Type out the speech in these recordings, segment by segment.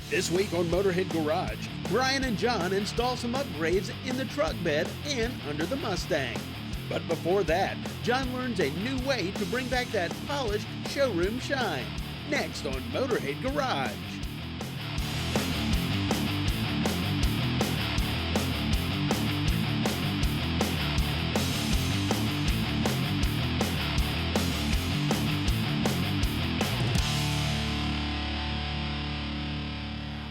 This week on Motorhead Garage, Brian and John install some upgrades in the truck bed and under the Mustang. But before that, John learns a new way to bring back that polished showroom shine. Next on Motorhead Garage.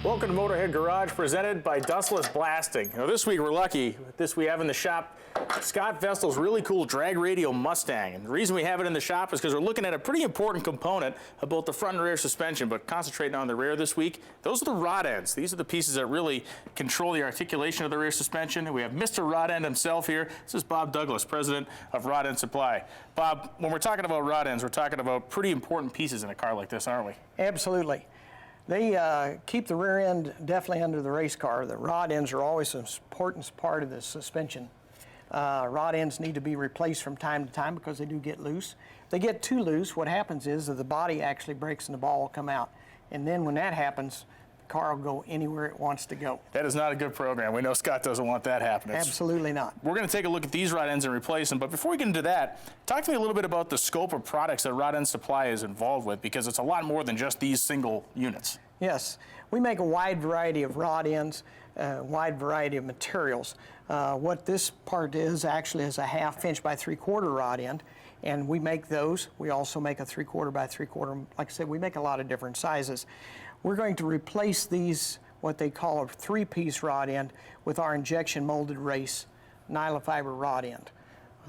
Welcome to Motorhead Garage, presented by Dustless Blasting. Now, this week we're lucky. This we have in the shop Scott Vestal's really cool drag radial Mustang. And the reason we have it in the shop is because we're looking at a pretty important component of both the front and rear suspension, but concentrating on the rear this week. Those are the rod ends. These are the pieces that really control the articulation of the rear suspension. We have Mr. Rod End himself here. This is Bob Douglas, president of Rod End Supply. Bob, when we're talking about rod ends, we're talking about pretty important pieces in a car like this, aren't we? Absolutely. They keep the rear end definitely under the race car. The rod ends are always an important part of the suspension. Rod ends need to be replaced from time to time because they do get loose. If they get too loose, what happens is that the body actually breaks and the ball will come out. And then when that happens, the car will go anywhere it wants to go. That is not a good program. We know Scott doesn't want that happening. Absolutely not. We're going to take a look at these rod ends and replace them, but before we get into that, talk to me a little bit about the scope of products that Rod End Supply is involved with, because it's a lot more than just these single units. Yes, we make a wide variety of rod ends, wide variety of materials. What this part is actually is a 1/2 inch by 3/4 rod end, and we make those. We also make a 3/4 by 3/4. Like I said, we make a lot of different sizes. We're going to replace these, what they call a 3-piece rod end, with our injection molded race nylon fiber rod end.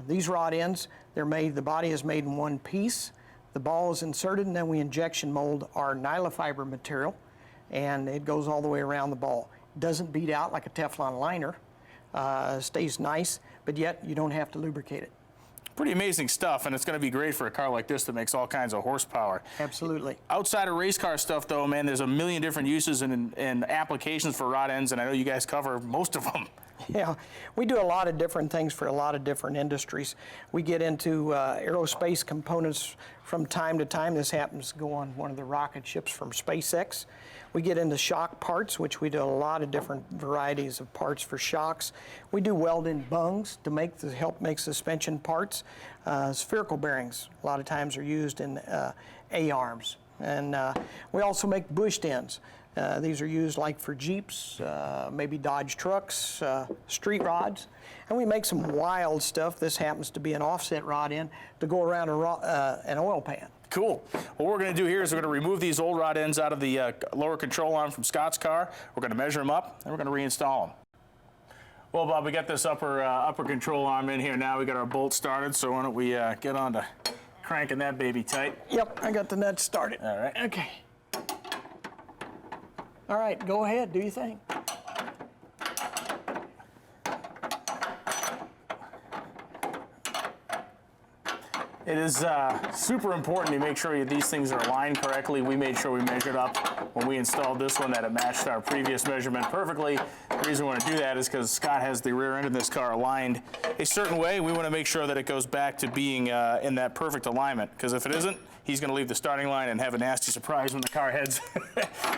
These rod ends, they're made, the body is made in one piece. The ball is inserted, and then we injection mold our nylon fiber material, and it goes all the way around the ball. It doesn't beat out like a Teflon liner, stays nice, but yet you don't have to lubricate it. Pretty amazing stuff, and it's going to be great for a car like this that makes all kinds of horsepower. Absolutely. Outside of race car stuff, though, man, there's a million different uses and applications for rod ends, and I know you guys cover most of them. Yeah, we do a lot of different things for a lot of different industries. We get into aerospace components from time to time. This happens to go on one of the rocket ships from SpaceX. We get into shock parts, which we do a lot of different varieties of parts for shocks. We do weld-in bungs to help make suspension parts. Spherical bearings a lot of times are used in A-arms. And we also make bushed ends. These are used like for Jeeps, maybe Dodge trucks, street rods. And we make some wild stuff. This happens to be an offset rod end to go around an oil pan. Cool. What we're going to do here is we're going to remove these old rod ends out of the lower control arm from Scott's car. We're going to measure them up, and we're going to reinstall them. Well, Bob, we got this upper control arm in here now. We got our bolt started, so why don't we get on to cranking that baby tight. Yep, I got the nuts started. All right. Okay. All right, go ahead, do your thing. It is super important to make sure these things are aligned correctly. We made sure we measured up when we installed this one that it matched our previous measurement perfectly. The reason we want to do that is because Scott has the rear end of this car aligned a certain way. We want to make sure that it goes back to being in that perfect alignment, because if it isn't, he's going to leave the starting line and have a nasty surprise when the car heads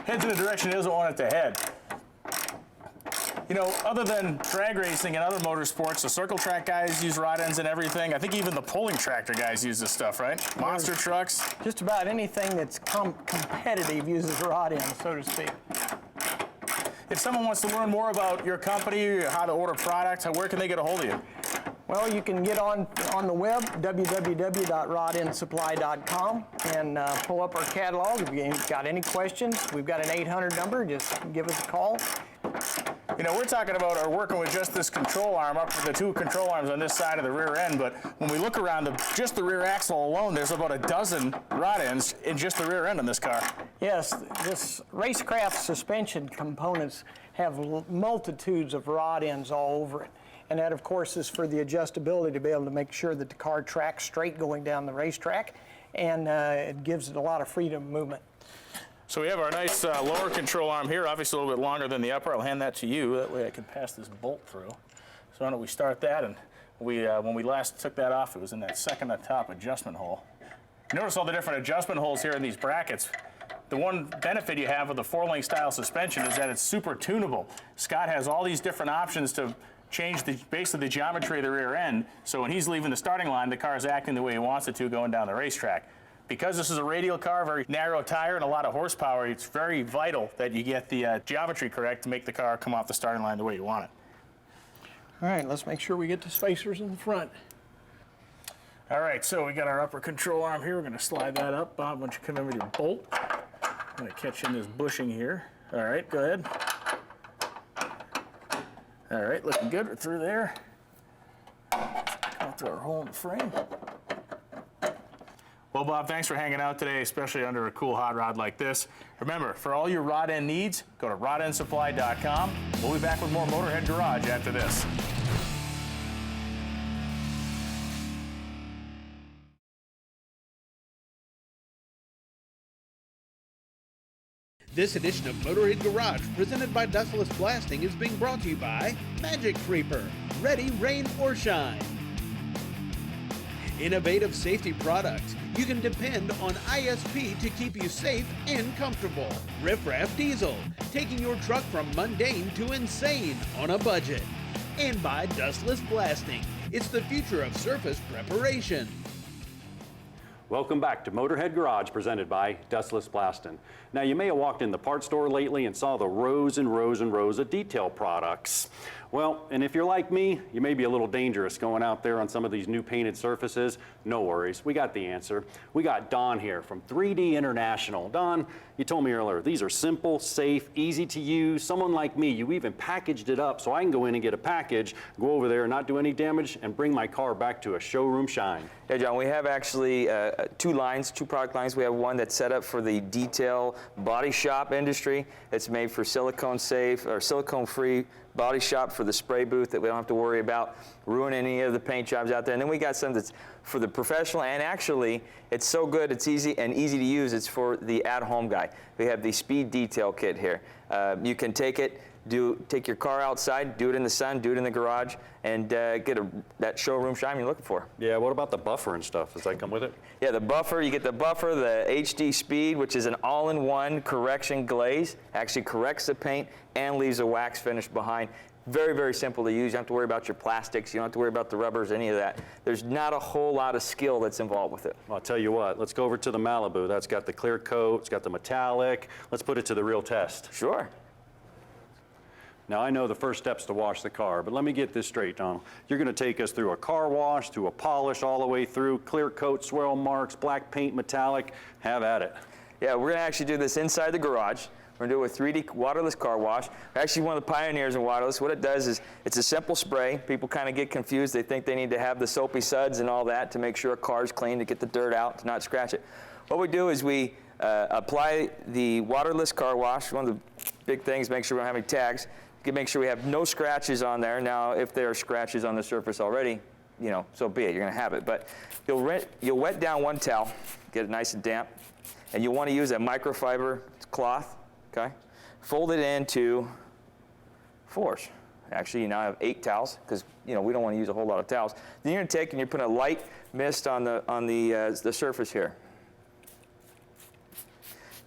in a direction he doesn't want it to head. You know, other than drag racing and other motorsports, the circle track guys use rod ends and everything. I think even the pulling tractor guys use this stuff, right? Monster trucks. Just about anything that's competitive uses rod ends, so to speak. If someone wants to learn more about your company, how to order products, where can they get a hold of you? Well, you can get on the web, www.rodendsupply.com, and pull up our catalog. If you've got any questions, we've got an 800 number. Just give us a call. You know, we're talking about working with just this control arm, up to the 2 control arms on this side of the rear end, but when we look around just the rear axle alone, there's about a dozen rod ends in just the rear end on this car. Yes, this racecraft suspension components have multitudes of rod ends all over it. And that, of course, is for the adjustability to be able to make sure that the car tracks straight going down the racetrack, and it gives it a lot of freedom of movement. So we have our nice lower control arm here, obviously a little bit longer than the upper. I'll hand that to you. That way I can pass this bolt through. So why don't we start that? And when we last took that off, it was in that second top adjustment hole. Notice all the different adjustment holes here in these brackets. The one benefit you have with the 4-link style suspension is that it's super tunable. Scott has all these different options to change basically the geometry of the rear end, so when he's leaving the starting line, the car is acting the way he wants it to going down the racetrack. Because this is a radial car, very narrow tire and a lot of horsepower, it's very vital that you get the geometry correct to make the car come off the starting line the way you want it. All right, let's make sure we get the spacers in the front. All right, so we got our upper control arm here. We're going to slide that up. Bob, why don't you come in with your bolt? I'm going to catch in this bushing here. All right, go ahead. All right, looking good. We're through there. Come through our hole in the frame. Well, Bob, thanks for hanging out today, especially under a cool hot rod like this. Remember, for all your rod end needs, go to rodendsupply.com. We'll be back with more Motorhead Garage after this. This edition of Motorhead Garage, presented by Dustless Blasting, is being brought to you by Magic Creeper, ready, rain or shine. Innovative safety products. You can depend on ISP to keep you safe and comfortable. Riffraff Diesel, taking your truck from mundane to insane on a budget. And by Dustless Blasting. It's the future of surface preparation. Welcome back to Motorhead Garage, presented by Dustless Blasting. Now, you may have walked in the parts store lately and saw the rows and rows and rows of detail products. Well, and if you're like me, you may be a little dangerous going out there on some of these new painted surfaces. No worries, we got the answer. We got Don here from 3D International. Don, you told me earlier, these are simple, safe, easy to use. Someone like me, you even packaged it up so I can go in and get a package, go over there and not do any damage, and bring my car back to a showroom shine. Yeah, John, we have actually two product lines. We have one that's set up for the detail body shop industry. It's made for silicone safe or silicone free body shop for the spray booth that we don't have to worry about ruining any of the paint jobs out there. And then we got some that's for the professional, and actually it's so good, it's easy to use. It's for the at-home guy. We have the speed detail kit here. You can take your car outside, do it in the sun, do it in the garage, and get that showroom shine you're looking for. Yeah, what about the buffer and stuff? Does that come with it? Yeah, the buffer, you get the buffer, the HD Speed, which is an all-in-one correction glaze, actually corrects the paint and leaves a wax finish behind. Very, very simple to use. You don't have to worry about your plastics. You don't have to worry about the rubbers, any of that. There's not a whole lot of skill that's involved with it. Well, I'll tell you what, let's go over to the Malibu. That's got the clear coat, it's got the metallic. Let's put it to the real test. Sure. Now, I know the first step's to wash the car, but let me get this straight, Donald. You're going to take us through a car wash, through a polish, all the way through, clear coat, swirl marks, black paint, metallic. Have at it. Yeah, we're going to actually do this inside the garage. We're going to do it with 3D waterless car wash. We're actually one of the pioneers in waterless. What it does is it's a simple spray. People kind of get confused. They think they need to have the soapy suds and all that to make sure a car's clean, to get the dirt out, to not scratch it. What we do is we apply the waterless car wash. One of the big things, make sure we don't have any tags. Make sure we have no scratches on there. Now, if there are scratches on the surface already, you know, so be it. You're going to have it. But you'll wet down one towel, get it nice and damp, and you'll want to use a microfiber cloth. Okay, fold it into 4s. Actually, you now have 8 towels because we don't want to use a whole lot of towels. Then you're going to take and you're putting a light mist on the surface here.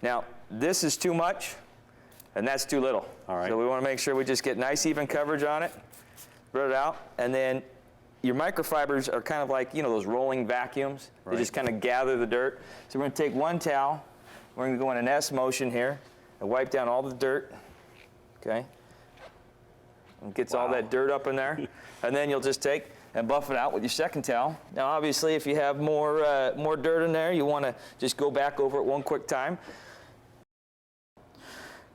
Now, this is too much. And that's too little. All right. So we want to make sure we just get nice even coverage on it, spread it out, and then your microfibers are kind of like, those rolling vacuums. Right. They just kind of gather the dirt. So we're going to take one towel, we're going to go in an S motion here, and wipe down all the dirt, okay? And gets all that dirt up in there. And then you'll just take and buff it out with your second towel. Now, obviously, if you have more dirt in there, you want to just go back over it one quick time.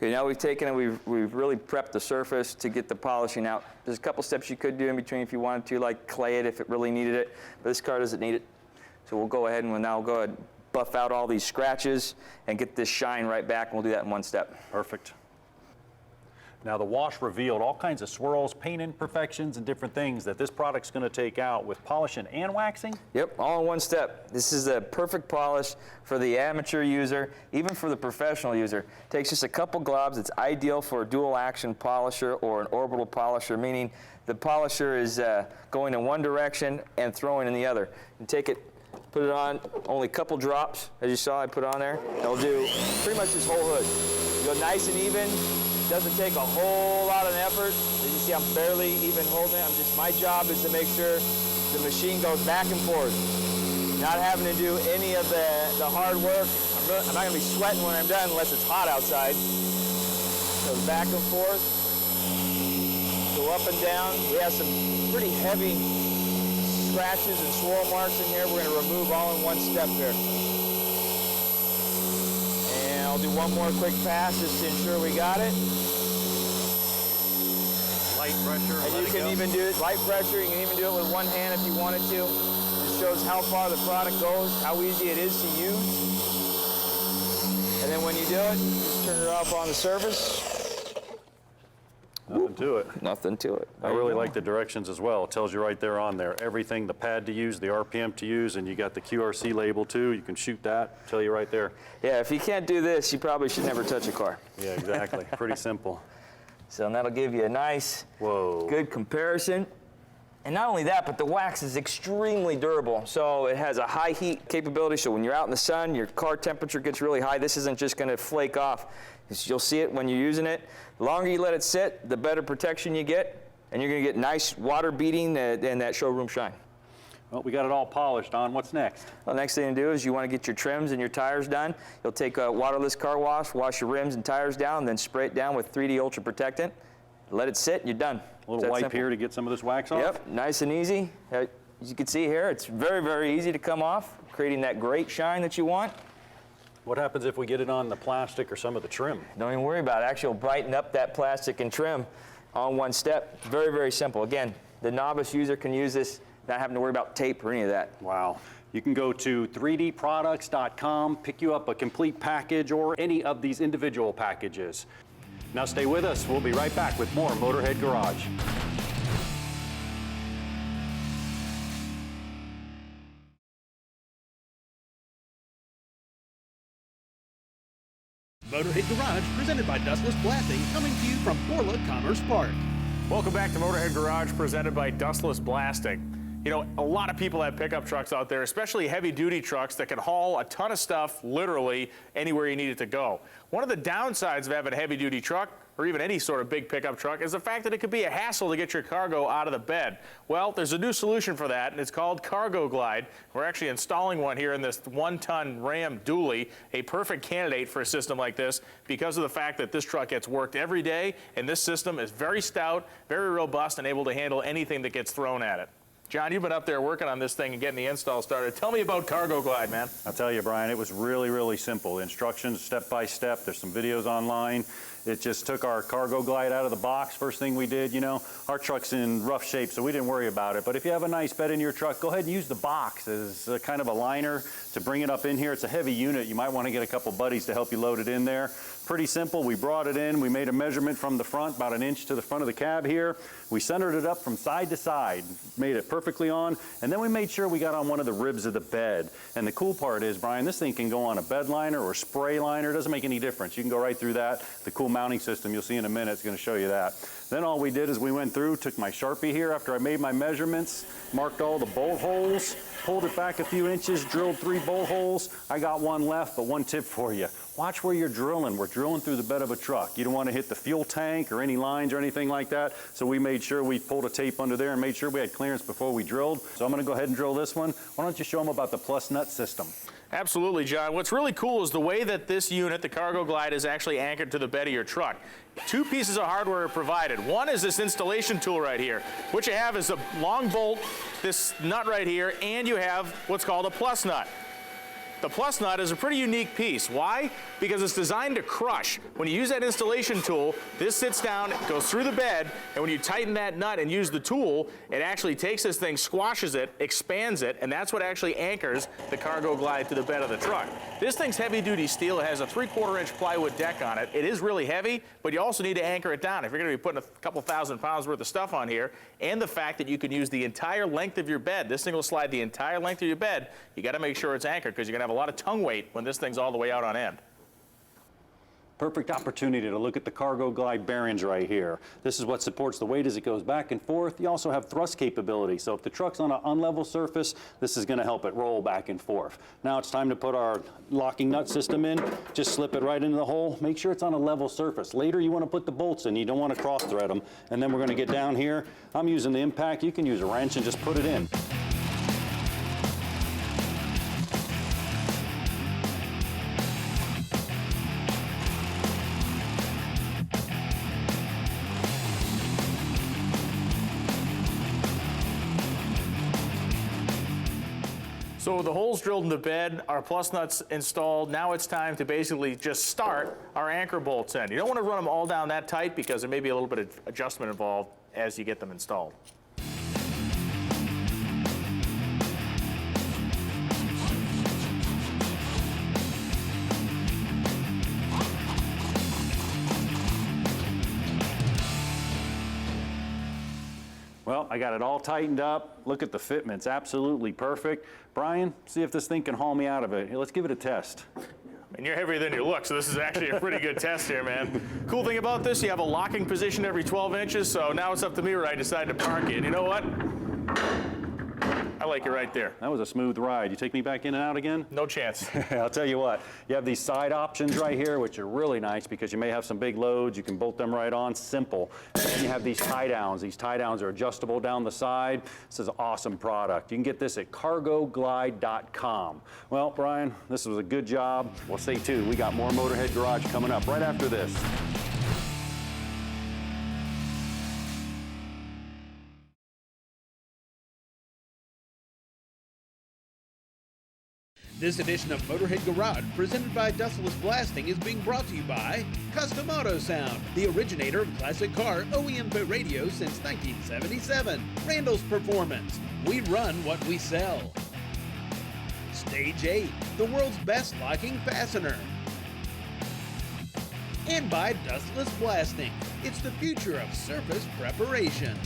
Okay, now we've taken and we've really prepped the surface to get the polishing out. There's a couple steps you could do in between if you wanted to, like clay it if it really needed it, but this car doesn't need it. So we'll go ahead and we'll go ahead and buff out all these scratches and get this shine right back, and we'll do that in one step. Perfect. Now, the wash revealed all kinds of swirls, paint imperfections, and different things that this product's going to take out with polishing and waxing? Yep, all in one step. This is a perfect polish for the amateur user, even for the professional user. It takes just a couple globs. It's ideal for a dual action polisher or an orbital polisher, meaning the polisher is going in one direction and throwing in the other. You take it Put it on, only a couple drops, as you saw I put on there. It'll do pretty much this whole hood. You go nice and even. Doesn't take a whole lot of effort. As you see, I'm barely even holding it. My job is to make sure the machine goes back and forth. Not having to do any of the hard work. I'm not gonna be sweating when I'm done unless it's hot outside. Goes back and forth. Go up and down. We have some pretty heavy scratches and swirl marks in here. We're gonna remove all in one step here. And I'll do one more quick pass just to ensure we got it. Light pressure. And you can even do it, light pressure, you can even do it with one hand if you wanted to. It shows how far the product goes, how easy it is to use. And then when you do it, just turn it off on the surface. Nothing to it. Nothing to it. I really like the directions as well. It tells you right there on there, everything, the pad to use, the RPM to use, and you got the QRC label too. You can shoot that, tell you right there. Yeah, if you can't do this, you probably should never touch a car. Yeah, exactly. Pretty simple. So that'll give you a nice, good comparison. And not only that, but the wax is extremely durable. So it has a high heat capability. So when you're out in the sun, your car temperature gets really high. This isn't just gonna flake off. You'll see it when you're using it. The longer you let it sit, the better protection you get. And you're gonna get nice water beating and that showroom shine. Well, we got it all polished on. What's next? Well, the next thing to do is you want to get your trims and your tires done. You'll take a waterless car wash, wash your rims and tires down, then spray it down with 3D Ultra Protectant. Let it sit, and you're done. A little wipe here to get some of this wax off? Yep, nice and easy. As you can see here, it's very, very easy to come off, creating that great shine that you want. What happens if we get it on the plastic or some of the trim? Don't even worry about it. Actually, it'll brighten up that plastic and trim on one step. Very, very simple. Again, the novice user can use this, not having to worry about tape or any of that. Wow. You can go to 3dproducts.com, pick you up a complete package or any of these individual packages. Now stay with us. We'll be right back with more Motorhead Garage. Motorhead Garage, presented by Dustless Blasting, coming to you from Borla Commerce Park. Welcome back to Motorhead Garage, presented by Dustless Blasting. You know, a lot of people have pickup trucks out there, especially heavy-duty trucks that can haul a ton of stuff literally anywhere you need it to go. One of the downsides of having a heavy-duty truck, or even any sort of big pickup truck, is the fact that it could be a hassle to get your cargo out of the bed. Well, there's a new solution for that, and it's called CargoGlide. We're actually installing one here in this 1-ton Ram dually, a perfect candidate for a system like this because of the fact that this truck gets worked every day, and this system is very stout, very robust, and able to handle anything that gets thrown at it. John, you've been up there working on this thing and getting the install started. Tell me about CargoGlide, man. I'll tell you, Brian, it was really, really simple. Instructions step by step. There's some videos online. It just took our CargoGlide out of the box. First thing we did, you know, our truck's in rough shape, so we didn't worry about it. But if you have a nice bed in your truck, go ahead and use the box as a kind of a liner to bring it up in here. It's a heavy unit. You might want to get a couple buddies to help you load it in there. Pretty simple. We brought it in. We made a measurement from the front, about 1 inch to the front of the cab here. We centered it up from side to side, made it perfectly on, and then we made sure we got on one of the ribs of the bed. And the cool part is, Brian, this thing can go on a bed liner or spray liner. It doesn't make any difference. You can go right through that. The cool mounting system, you'll see in a minute, is going to show you that. Then all we did is we went through, took my Sharpie here after I made my measurements, marked all the bolt holes, pulled it back a few inches, drilled 3 bolt holes. I got one left, but one tip for you. Watch where you're drilling. We're drilling through the bed of a truck. You don't want to hit the fuel tank or any lines or anything like that. So we made sure we pulled a tape under there and made sure we had clearance before we drilled. So I'm going to go ahead and drill this one. Why don't you show them about the plus nut system? Absolutely, John. What's really cool is the way that this unit, the CargoGlide, is actually anchored to the bed of your truck. 2 pieces of hardware are provided. One is this installation tool right here. What you have is a long bolt, this nut right here, and you have what's called a plus nut. The plus nut is a pretty unique piece. Why? Because it's designed to crush. When you use that installation tool, this sits down, goes through the bed, and when you tighten that nut and use the tool, it actually takes this thing, squashes it, expands it, and that's what actually anchors the CargoGlide to the bed of the truck. This thing's heavy-duty steel. It has a 3/4 inch plywood deck on it. It is really heavy, but you also need to anchor it down if you're going to be putting a couple thousand pounds worth of stuff on here, and the fact that you can use the entire length of your bed. This thing will slide the entire length of your bed. You got to make sure it's anchored because you're going to have a lot of tongue weight when this thing's all the way out on end. Perfect opportunity to look at the CargoGlide bearings right here. This is what supports the weight as it goes back and forth. You also have thrust capability, so if the truck's on an unlevel surface, this is going to help it roll back and forth. Now it's time to put our locking nut system in. Just slip it right into the hole. Make sure it's on a level surface. Later you want to put the bolts in. You don't want to cross thread them. And then we're going to get down here. I'm using the impact. You can use a wrench and just put it in. So with the holes drilled in the bed, our plus nuts installed, now it's time to basically just start our anchor bolts in. You don't want to run them all down that tight because there may be a little bit of adjustment involved as you get them installed. Well, I got it all tightened up. Look at the fitment's absolutely perfect. Brian, see if this thing can haul me out of it. Here, let's give it a test. And you're heavier than you look, so this is actually a pretty good test here, man. Cool thing about this, you have a locking position every 12 inches, so now it's up to me where I decide to park it. And you know what? I like it right there. That was a smooth ride. You take me back in and out again? No chance. I'll tell you what, you have these side options right here, which are really nice because you may have some big loads. You can bolt them right on, simple. And then you have these tie downs. These tie downs are adjustable down the side. This is an awesome product. You can get this at CargoGlide.com. Well, Brian, this was a good job. Well, stay tuned. We got more Motorhead Garage coming up right after this. This edition of Motorhead Garage, presented by Dustless Blasting, is being brought to you by Custom Autosound, the originator of classic car OEM fit radios since 1977. Randall's Performance, we run what we sell. Stage 8, the world's best locking fastener. And by Dustless Blasting, it's the future of surface preparation.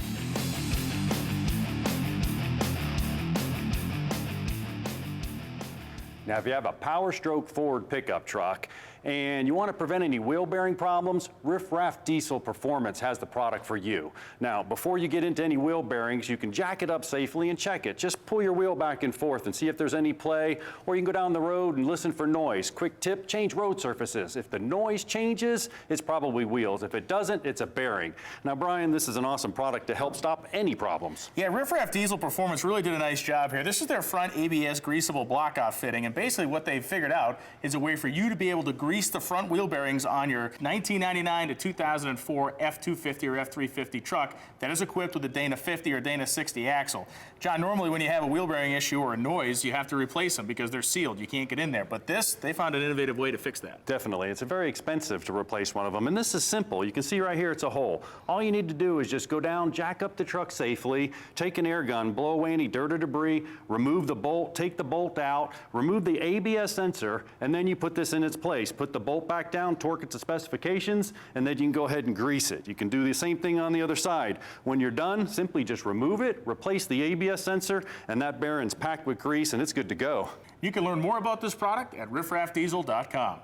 Now, if you have a Power Stroke Ford pickup truck and you want to prevent any wheel bearing problems, Riffraff Diesel Performance has the product for you. Now, before you get into any wheel bearings, you can jack it up safely and check it. Just pull your wheel back and forth and see if there's any play, or you can go down the road and listen for noise. Quick tip, change road surfaces. If the noise changes, it's probably wheels. If it doesn't, it's a bearing. Now, Brian, this is an awesome product to help stop any problems. Yeah, Riffraff Diesel Performance really did a nice job here. This is their front ABS greasable block-off fitting, and basically what they've figured out is a way for you to be able to grease the front wheel bearings on your 1999 to 2004 F250 or F350 truck that is equipped with a Dana 50 or Dana 60 axle. John, normally when you have a wheel bearing issue or a noise, you have to replace them because they're sealed. You can't get in there. But this, they found an innovative way to fix that. Definitely. It's very expensive to replace one of them. And this is simple. You can see right here it's a hole. All you need to do is just go down, jack up the truck safely, take an air gun, blow away any dirt or debris, remove the bolt, take the bolt out, remove the ABS sensor, and then you put this in its place. Put the bolt back down, torque it to specifications, and then you can go ahead and grease it. You can do the same thing on the other side. When you're done, simply just remove it, replace the ABS sensor, and that bearing's packed with grease, and it's good to go. You can learn more about this product at riffraffdiesel.com.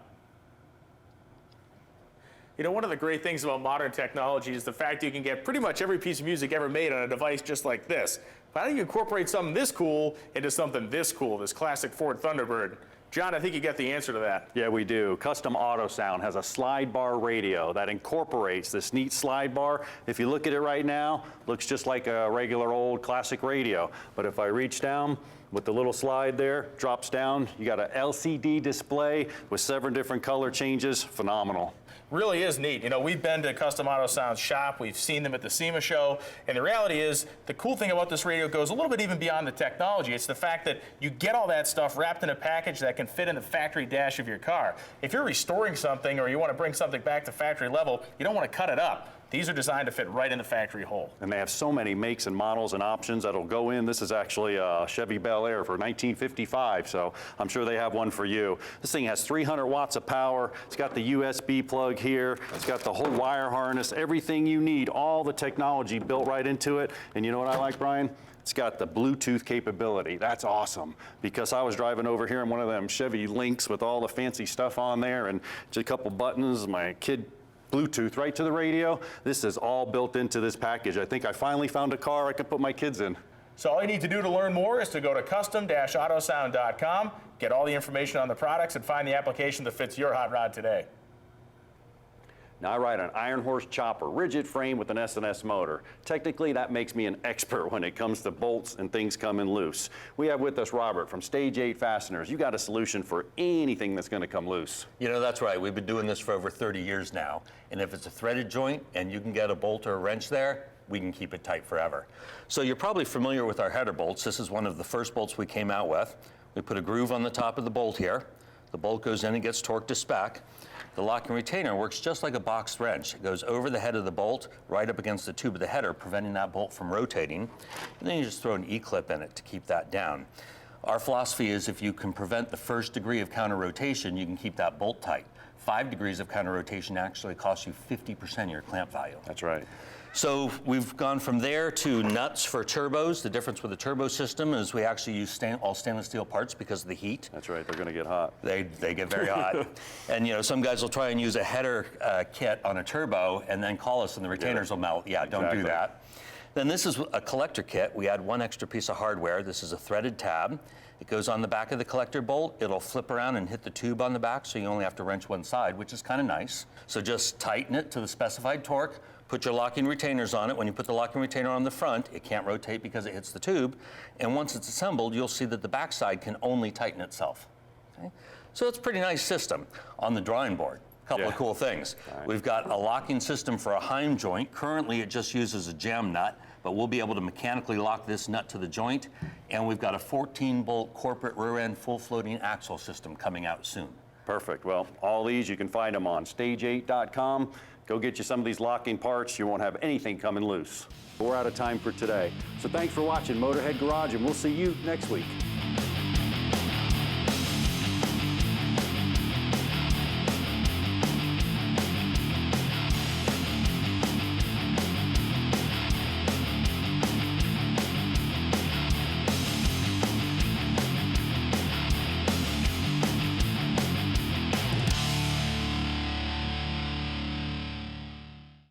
You know, one of the great things about modern technology is the fact you can get pretty much every piece of music ever made on a device just like this. But how do you incorporate something this cool into something this cool, this classic Ford Thunderbird? John, I think you got the answer to that. Yeah, we do. Custom Autosound has a slide bar radio that incorporates this neat slide bar. If you look at it right now, looks just like a regular old classic radio. But if I reach down with the little slide there, drops down, you got an LCD display with 7 different color changes. Phenomenal. Really is neat. You know, we've been to Custom Autosound's shop, we've seen them at the SEMA show, and the reality is, the cool thing about this radio goes a little bit even beyond the technology. It's the fact that you get all that stuff wrapped in a package that can fit in the factory dash of your car. If you're restoring something or you want to bring something back to factory level, you don't want to cut it up. These are designed to fit right in the factory hole. And they have so many makes and models and options that'll go in. This is actually a Chevy Bel Air for 1955, so I'm sure they have one for you. This thing has 300 watts of power. It's got the USB plug here. It's got the whole wire harness, everything you need, all the technology built right into it. And you know what I like, Brian? It's got the Bluetooth capability. That's awesome, because I was driving over here in one of them Chevy Lynx with all the fancy stuff on there and just a couple buttons, my kid Bluetooth right to the radio. This is all built into this package. I think I finally found a car I can put my kids in. So all you need to do to learn more is to go to custom-autosound.com, get all the information on the products, and find the application that fits your hot rod today. Now, I ride an Iron Horse chopper, rigid frame with an S&S motor. Technically, that makes me an expert when it comes to bolts and things coming loose. We have with us Robert from Stage 8 Fasteners. You got a solution for anything that's going to come loose. You know, that's right. We've been doing this for over 30 years now. And if it's a threaded joint and you can get a bolt or a wrench there, we can keep it tight forever. So you're probably familiar with our header bolts. This is one of the first bolts we came out with. We put a groove on the top of the bolt here. The bolt goes in and gets torqued to spec. The locking retainer works just like a box wrench. It goes over the head of the bolt, right up against the tube of the header, preventing that bolt from rotating. And then you just throw an E-clip in it to keep that down. Our philosophy is if you can prevent the first degree of counter rotation, you can keep that bolt tight. 5 degrees of counter rotation actually costs you 50% of your clamp value. That's right. So we've gone from there to nuts for turbos. The difference with the turbo system is we actually use all stainless steel parts because of the heat. That's right, they're going to get hot. They get very hot. And you know, some guys will try and use a header kit on a turbo and then call us and the retainers will melt. Yeah, don't do that. Then this is a collector kit. We add one extra piece of hardware. This is a threaded tab. It goes on the back of the collector bolt. It'll flip around and hit the tube on the back, so you only have to wrench one side, which is kind of nice. So just tighten it to the specified torque. Put your locking retainers on it. When you put the locking retainer on the front, it can't rotate because it hits the tube. And once it's assembled, you'll see that the backside can only tighten itself. Okay? So it's a pretty nice system. On the drawing board, a couple of cool things. Right. We've got a locking system for a Heim joint. Currently, it just uses a jam nut, but we'll be able to mechanically lock this nut to the joint. And we've got a 14-bolt corporate rear end full floating axle system coming out soon. Perfect. Well, all these, you can find them on stage8.com. Go get you some of these locking parts. You won't have anything coming loose. We're out of time for today. So thanks for watching Motorhead Garage, and we'll see you next week.